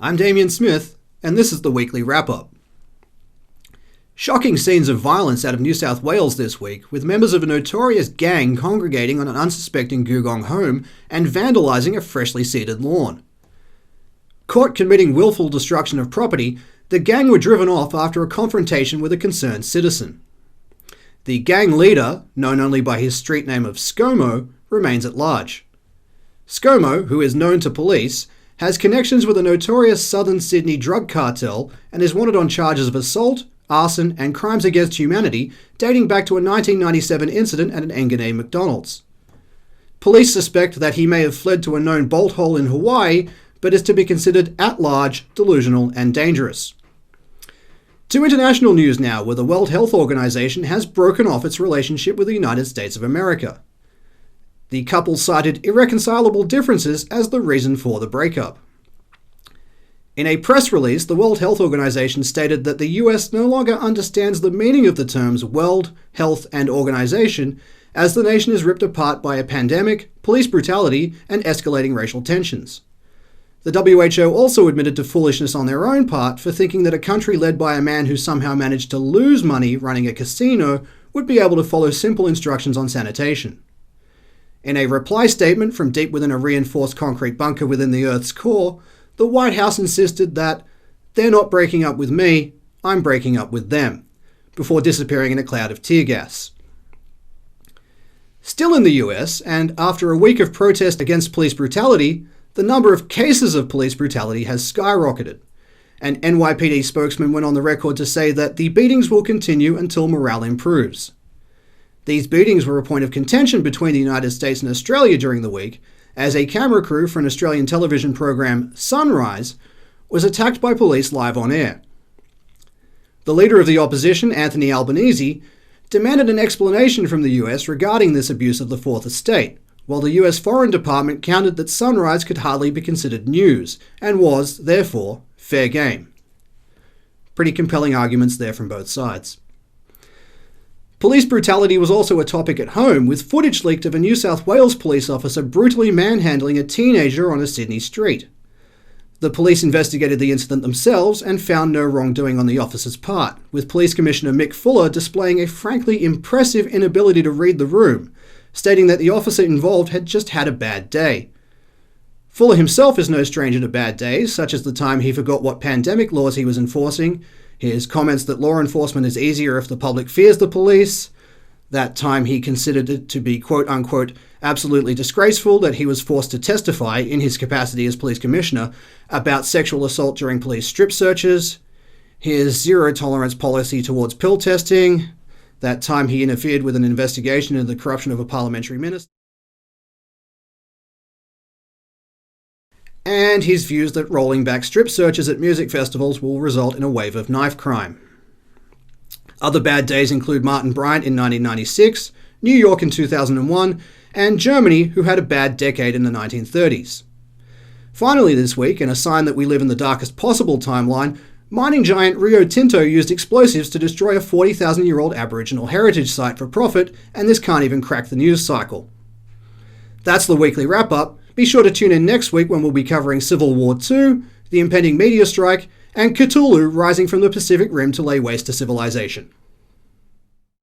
I'm Damien Smith, and this is the Weekly Wrap-Up. Shocking scenes of violence out of New South Wales this week, with members of a notorious gang congregating on an unsuspecting Googong home and vandalising a freshly seeded lawn. Caught committing willful destruction of property, the gang were driven off after a confrontation with a concerned citizen. The gang leader, known only by his street name of ScoMo, remains at large. ScoMo, who is known to police, has connections with a notorious southern Sydney drug cartel and is wanted on charges of assault, arson and crimes against humanity dating back to a 1997 incident at an Enganay McDonald's. Police suspect that he may have fled to a known bolt hole in Hawaii, but is to be considered at large, delusional and dangerous. To international news now, where the World Health Organization has broken off its relationship with the United States of America. The couple cited irreconcilable differences as the reason for the breakup. In a press release, the World Health Organization stated that the US no longer understands the meaning of the terms World Health and Organization, as the nation is ripped apart by a pandemic, police brutality, and escalating racial tensions. The WHO also admitted to foolishness on their own part for thinking that a country led by a man who somehow managed to lose money running a casino would be able to follow simple instructions on sanitation. In a reply statement from deep within a reinforced concrete bunker within the Earth's core, the White House insisted that they're not breaking up with me, I'm breaking up with them, before disappearing in a cloud of tear gas. Still in the US, and after a week of protest against police brutality, the number of cases of police brutality has skyrocketed. An NYPD spokesman went on the record to say that the beatings will continue until morale improves. These beatings were a point of contention between the United States and Australia during the week, as a camera crew for an Australian television program, Sunrise, was attacked by police live on air. The leader of the opposition, Anthony Albanese, demanded an explanation from the US regarding this abuse of the Fourth Estate, while the US Foreign Department countered that Sunrise could hardly be considered news, and was, therefore, fair game. Pretty compelling arguments there from both sides. Police brutality was also a topic at home, with footage leaked of a New South Wales police officer brutally manhandling a teenager on a Sydney street. The police investigated the incident themselves and found no wrongdoing on the officer's part, with Police Commissioner Mick Fuller displaying a frankly impressive inability to read the room, stating that the officer involved had just had a bad day. Fuller himself is no stranger to bad days, such as the time he forgot what pandemic laws he was enforcing, his comments that law enforcement is easier if the public fears the police, that time he considered it to be quote-unquote absolutely disgraceful that he was forced to testify in his capacity as police commissioner about sexual assault during police strip searches, his zero-tolerance policy towards pill testing, that time he interfered with an investigation into the corruption of a parliamentary minister, and his views that rolling back strip searches at music festivals will result in a wave of knife crime. Other bad days include Martin Bryant in 1996, New York in 2001, and Germany, who had a bad decade in the 1930s. Finally this week, in a sign that we live in the darkest possible timeline, mining giant Rio Tinto used explosives to destroy a 40,000-year-old Aboriginal heritage site for profit, and this can't even crack the news cycle. That's the weekly wrap-up. Be sure to tune in next week when we'll be covering Civil War II, the impending meteor strike, and Cthulhu rising from the Pacific Rim to lay waste to civilization.